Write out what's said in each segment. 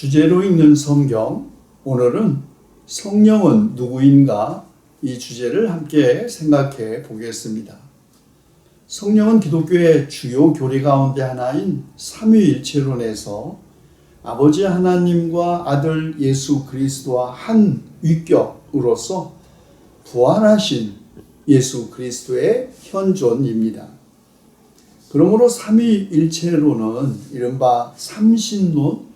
주제로 읽는 성경, 오늘은 성령은 누구인가 이 주제를 함께 생각해 보겠습니다. 성령은 기독교의 주요 교리 가운데 하나인 삼위일체론에서 아버지 하나님과 아들 예수 그리스도와 한 위격으로서 부활하신 예수 그리스도의 현존입니다. 그러므로 삼위일체론은 이른바 삼신론,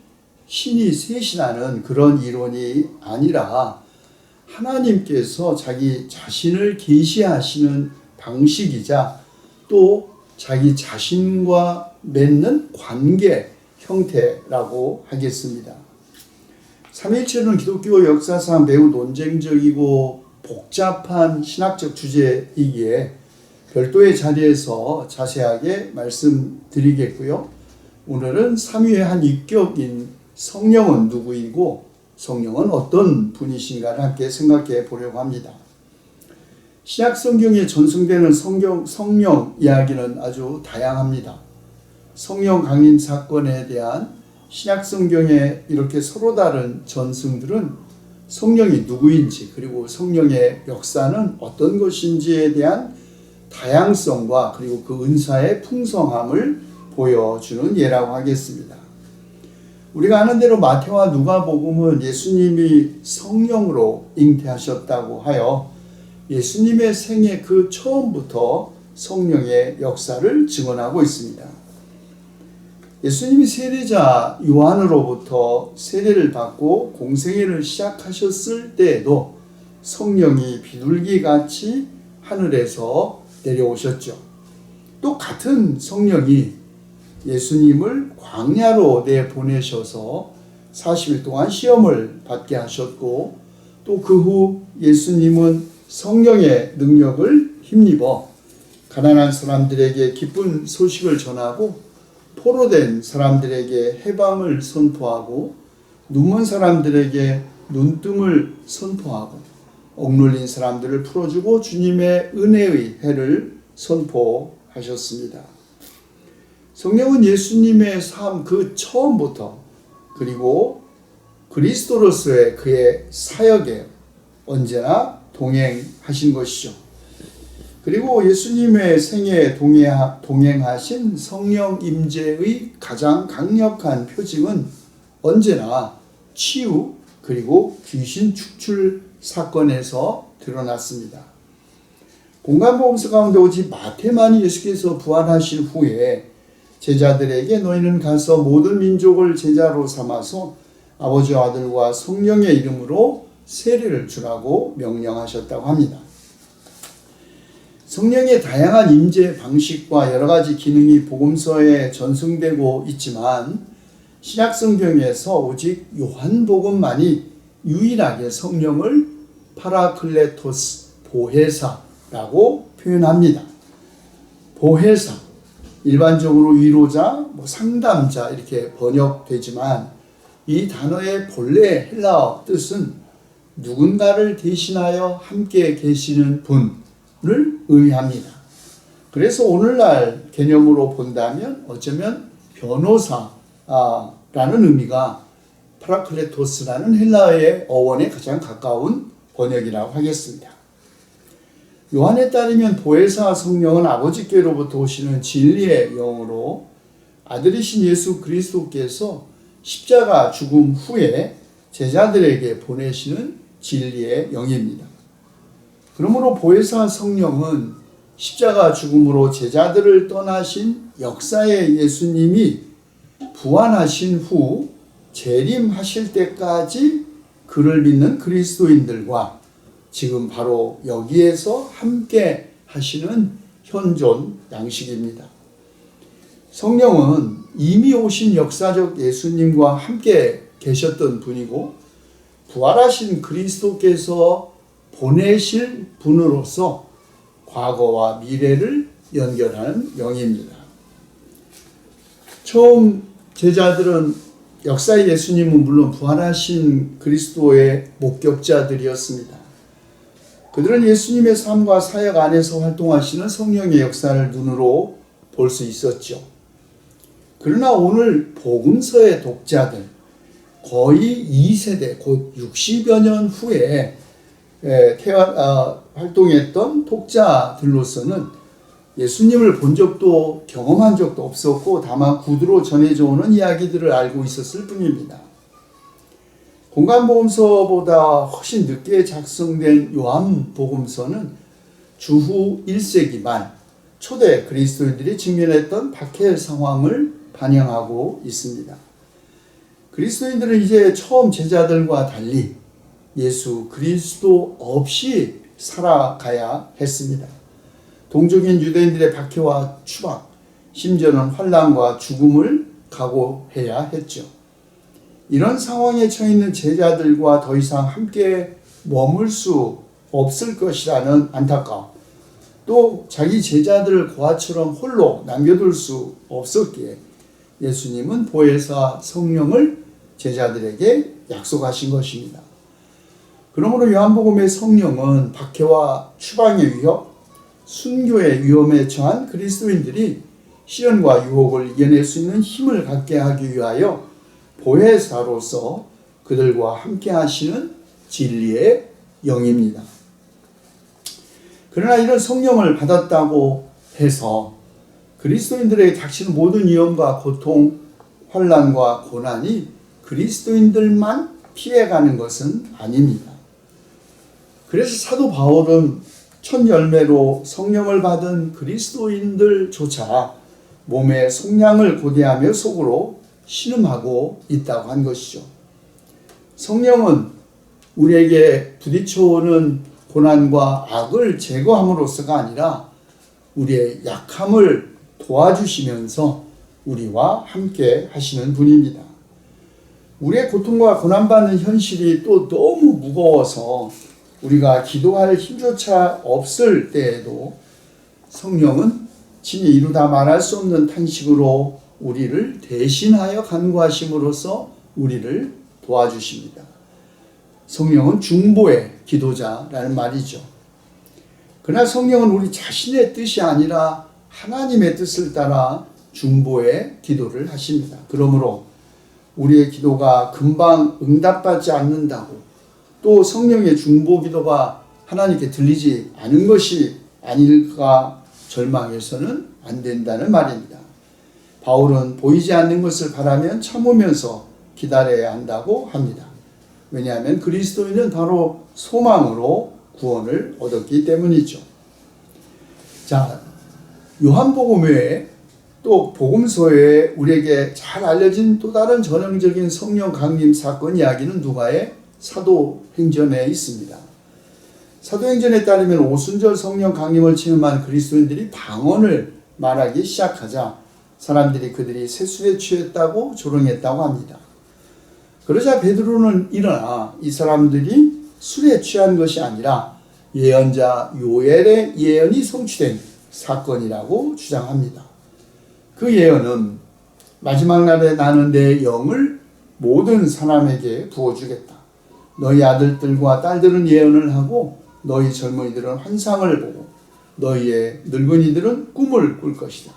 신이 셋이라는 그런 이론이 아니라 하나님께서 자기 자신을 계시하시는 방식이자 또 자기 자신과 맺는 관계 형태라고 하겠습니다. 삼위일체론은 기독교 역사상 매우 논쟁적이고 복잡한 신학적 주제이기에 별도의 자리에서 자세하게 말씀드리겠고요. 오늘은 삼위의 한 위격인 성령은 누구이고 성령은 어떤 분이신가를 함께 생각해 보려고 합니다. 신약 성경에 전승되는 성령 이야기는 아주 다양합니다. 성령 강림 사건에 대한 신약 성경에 이렇게 서로 다른 전승들은 성령이 누구인지 그리고 성령의 역사는 어떤 것인지에 대한 다양성과 그리고 그 은사의 풍성함을 보여주는 예라고 하겠습니다. 우리가 아는 대로 마태와 누가복음은 예수님이 성령으로 잉태하셨다고 하여 예수님의 생애 그 처음부터 성령의 역사를 증언하고 있습니다. 예수님이 세례자 요한으로부터 세례를 받고 공생애를 시작하셨을 때에도 성령이 비둘기같이 하늘에서 내려오셨죠. 또 같은 성령이 예수님을 광야로 내보내셔서 40일 동안 시험을 받게 하셨고 또 그 후 예수님은 성령의 능력을 힘입어 가난한 사람들에게 기쁜 소식을 전하고 포로된 사람들에게 해방을 선포하고 눈먼 사람들에게 눈뜸을 선포하고 억눌린 사람들을 풀어주고 주님의 은혜의 해를 선포하셨습니다. 성령은 예수님의 삶 그 처음부터 그리고 그리스도로서의 그의 사역에 언제나 동행하신 것이죠. 그리고 예수님의 생애에 동행하신 성령 임재의 가장 강력한 표징은 언제나 치유 그리고 귀신 축출 사건에서 드러났습니다. 공간복음서 가운데 오직 마태만이 예수께서 부활하신 후에 제자들에게 너희는 가서 모든 민족을 제자로 삼아서 아버지와 아들과 성령의 이름으로 세례를 주라고 명령하셨다고 합니다. 성령의 다양한 임재 방식과 여러 가지 기능이 복음서에 전승되고 있지만 신약 성경에서 오직 요한복음만이 유일하게 성령을 파라클레토스 보혜사라고 표현합니다. 보혜사, 일반적으로 위로자, 상담자 이렇게 번역되지만 이 단어의 본래 헬라어 뜻은 누군가를 대신하여 함께 계시는 분을 의미합니다. 그래서 오늘날 개념으로 본다면 어쩌면 변호사라는 의미가 파라클레토스라는 헬라어의 어원에 가장 가까운 번역이라고 하겠습니다. 요한에 따르면 보혜사 성령은 아버지께로부터 오시는 진리의 영으로 아들이신 예수 그리스도께서 십자가 죽음 후에 제자들에게 보내시는 진리의 영입니다. 그러므로 보혜사 성령은 십자가 죽음으로 제자들을 떠나신 역사의 예수님이 부활하신 후 재림하실 때까지 그를 믿는 그리스도인들과 지금 바로 여기에서 함께 하시는 현존 양식입니다. 성령은 이미 오신 역사적 예수님과 함께 계셨던 분이고 부활하신 그리스도께서 보내실 분으로서 과거와 미래를 연결하는 영입니다. 처음 제자들은 역사의 예수님은 물론 부활하신 그리스도의 목격자들이었습니다. 그들은 예수님의 삶과 사역 안에서 활동하시는 성령의 역사를 눈으로 볼 수 있었죠. 그러나 오늘 복음서의 독자들, 거의 2세대, 곧 60여 년 후에 활동했던 독자들로서는 예수님을 본 적도 경험한 적도 없었고 다만 구두로 전해져 오는 이야기들을 알고 있었을 뿐입니다. 공간복음서보다 훨씬 늦게 작성된 요한복음서는 주후 1세기 말 초대 그리스도인들이 직면했던 박해 상황을 반영하고 있습니다. 그리스도인들은 이제 처음 제자들과 달리 예수 그리스도 없이 살아가야 했습니다. 동족인 유대인들의 박해와 추박, 심지어는 환난과 죽음을 각오해야 했죠. 이런 상황에 처해 있는 제자들과 더 이상 함께 머물 수 없을 것이라는 안타까움, 또 자기 제자들을 고아처럼 홀로 남겨둘 수 없었기에 예수님은 보혜사 성령을 제자들에게 약속하신 것입니다. 그러므로 요한복음의 성령은 박해와 추방의 위협, 순교의 위험에 처한 그리스도인들이 시련과 유혹을 이겨낼 수 있는 힘을 갖게 하기 위하여 보혜사로서 그들과 함께 하시는 진리의 영입니다. 그러나 이런 성령을 받았다고 해서 그리스도인들에게 닥치는 모든 위험과 고통, 환난과 고난이 그리스도인들만 피해가는 것은 아닙니다. 그래서 사도 바울은 첫 열매로 성령을 받은 그리스도인들조차 몸의 속량을 고대하며 속으로 신음하고 있다고 한 것이죠. 성령은 우리에게 부딪혀오는 고난과 악을 제거함으로써가 아니라 우리의 약함을 도와주시면서 우리와 함께 하시는 분입니다. 우리의 고통과 고난받는 현실이 또 너무 무거워서 우리가 기도할 힘조차 없을 때에도 성령은 친히 이루다 말할 수 없는 탄식으로 우리를 대신하여 간구하심으로써 우리를 도와주십니다. 성령은 중보의 기도자라는 말이죠. 그러나 성령은 우리 자신의 뜻이 아니라 하나님의 뜻을 따라 중보의 기도를 하십니다. 그러므로 우리의 기도가 금방 응답받지 않는다고 또 성령의 중보 기도가 하나님께 들리지 않은 것이 아닐까 절망해서는 안 된다는 말입니다. 바울은 보이지 않는 것을 바라면 참으면서 기다려야 한다고 합니다. 왜냐하면 그리스도인은 바로 소망으로 구원을 얻었기 때문이죠. 자, 요한복음 외에 또 복음서에 우리에게 잘 알려진 또 다른 전형적인 성령 강림 사건 이야기는 누가의 사도행전에 있습니다. 사도행전에 따르면 오순절 성령 강림을 체험한 그리스도인들이 방언을 말하기 시작하자 사람들이 그들이 세술에 취했다고 조롱했다고 합니다. 그러자 베드로는 일어나 이 사람들이 술에 취한 것이 아니라 예언자 요엘의 예언이 성취된 사건이라고 주장합니다. 그 예언은 마지막 날에 나는 내 영을 모든 사람에게 부어주겠다. 너희 아들들과 딸들은 예언을 하고 너희 젊은이들은 환상을 보고 너희의 늙은이들은 꿈을 꿀 것이다.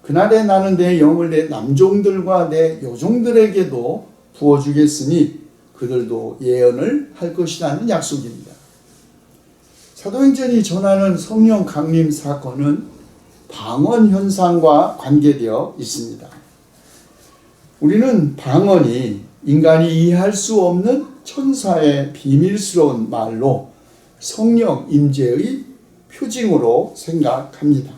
그날에 나는 내 영을 내 남종들과 내 여종들에게도 부어주겠으니 그들도 예언을 할 것이라는 약속입니다. 사도행전이 전하는 성령 강림 사건은 방언 현상과 관계되어 있습니다. 우리는 방언이 인간이 이해할 수 없는 천사의 비밀스러운 말로 성령 임재의 표징으로 생각합니다.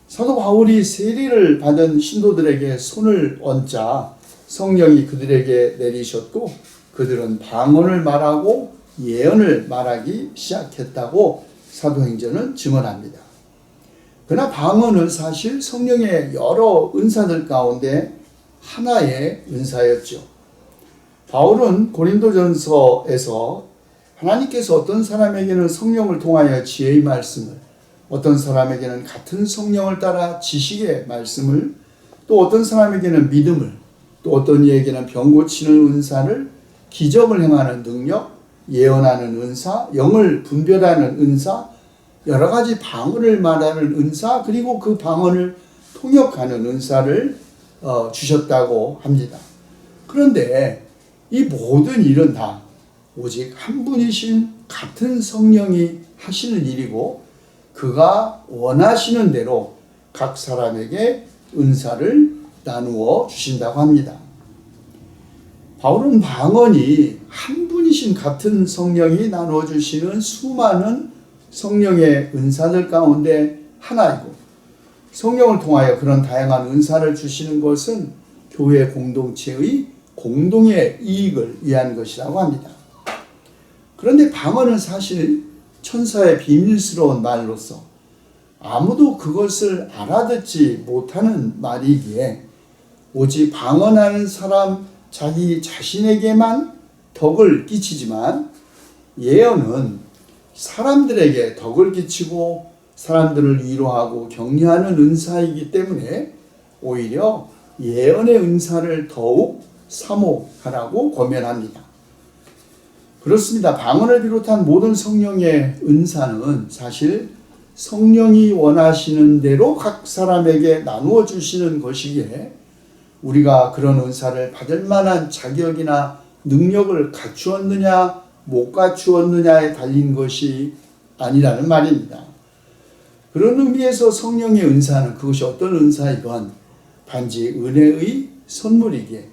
사도 바울이 세례를 받은 신도들에게 손을 얹자 성령이 그들에게 내리셨고 그들은 방언을 말하고 예언을 말하기 시작했다고 사도행전은 증언합니다. 그러나 방언은 사실 성령의 여러 은사들 가운데 하나의 은사였죠. 바울은 고린도전서에서 하나님께서 어떤 사람에게는 성령을 통하여 지혜의 말씀을, 어떤 사람에게는 같은 성령을 따라 지식의 말씀을, 또 어떤 사람에게는 믿음을, 또 어떤 이에게는 병 고치는 은사를, 기적을 행하는 능력, 예언하는 은사, 영을 분별하는 은사, 여러 가지 방언을 말하는 은사, 그리고 그 방언을 통역하는 은사를 주셨다고 합니다. 그런데 이 모든 일은 다 오직 한 분이신 같은 성령이 하시는 일이고 그가 원하시는 대로 각 사람에게 은사를 나누어 주신다고 합니다. 바울은 방언이 한 분이신 같은 성령이 나누어 주시는 수많은 성령의 은사들 가운데 하나이고 성령을 통하여 그런 다양한 은사를 주시는 것은 교회 공동체의 공동의 이익을 위한 것이라고 합니다. 그런데 방언은 사실 천사의 비밀스러운 말로서 아무도 그것을 알아듣지 못하는 말이기에 오직 방언하는 사람 자기 자신에게만 덕을 끼치지만 예언은 사람들에게 덕을 끼치고 사람들을 위로하고 격려하는 은사이기 때문에 오히려 예언의 은사를 더욱 사모하라고 권면합니다. 그렇습니다. 방언을 비롯한 모든 성령의 은사는 사실 성령이 원하시는 대로 각 사람에게 나누어 주시는 것이기에 우리가 그런 은사를 받을 만한 자격이나 능력을 갖추었느냐 못 갖추었느냐에 달린 것이 아니라는 말입니다. 그런 의미에서 성령의 은사는 그것이 어떤 은사이건 단지 은혜의 선물이기에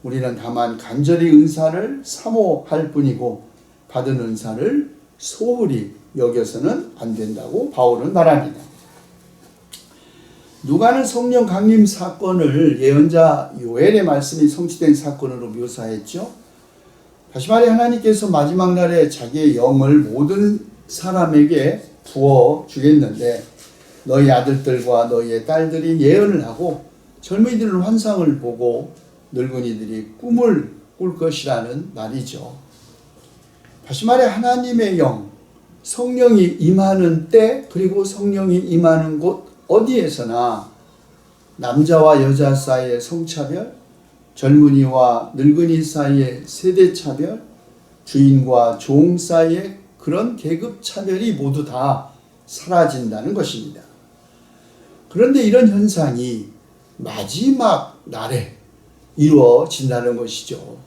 우리는 다만 간절히 은사를 사모할 뿐이고 받은 은사를 소홀히 여겨서는 안 된다고 바울은 말합니다. 누가는 성령 강림 사건을 예언자 요엘의 말씀이 성취된 사건으로 묘사했죠. 다시 말해 하나님께서 마지막 날에 자기의 영을 모든 사람에게 부어 주겠는데 너희 아들들과 너희의 딸들이 예언을 하고 젊은이들은 환상을 보고 늙은이들이 꿈을 꿀 것이라는 말이죠. 다시 말해 하나님의 영, 성령이 임하는 때 그리고 성령이 임하는 곳 어디에서나 남자와 여자 사이의 성차별, 젊은이와 늙은이 사이의 세대차별, 주인과 종 사이의 그런 계급차별이 모두 다 사라진다는 것입니다. 그런데 이런 현상이 마지막 날에 이루어진다는 것이죠.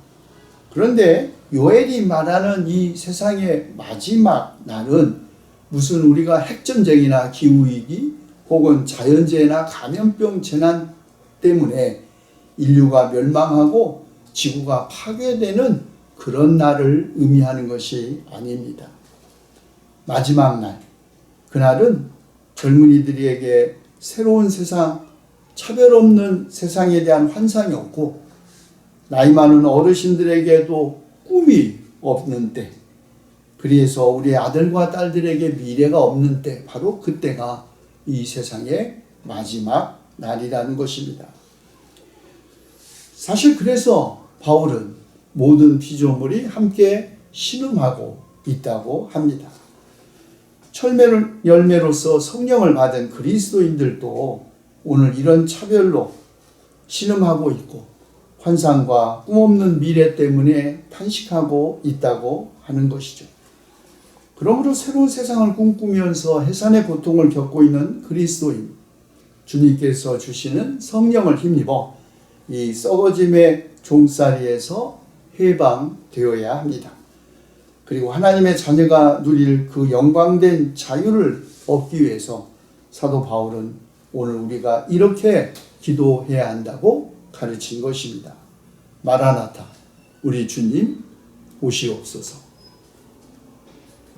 그런데 요엘이 말하는 이 세상의 마지막 날은 무슨 우리가 핵전쟁이나 기후위기 혹은 자연재해나 감염병 재난 때문에 인류가 멸망하고 지구가 파괴되는 그런 날을 의미하는 것이 아닙니다. 마지막 날, 그날은 젊은이들에게 새로운 세상, 차별 없는 세상에 대한 환상이 없고 나이 많은 어르신들에게도 꿈이 없는 때, 그래서 우리 아들과 딸들에게 미래가 없는 때, 바로 그때가 이 세상의 마지막 날이라는 것입니다. 사실 그래서 바울은 모든 피조물이 함께 신음하고 있다고 합니다. 철면 열매로서 성령을 받은 그리스도인들도 오늘 이런 차별로 신음하고 있고 환상과 꿈없는 미래 때문에 탄식하고 있다고 하는 것이죠. 그러므로 새로운 세상을 꿈꾸면서 해산의 고통을 겪고 있는 그리스도인, 주님께서 주시는 성령을 힘입어 이 썩어짐의 종살이에서 해방되어야 합니다. 그리고 하나님의 자녀가 누릴 그 영광된 자유를 얻기 위해서 사도 바울은 오늘 우리가 이렇게 기도해야 한다고 가르친 것입니다. 마라나타, 우리 주님 오시옵소서.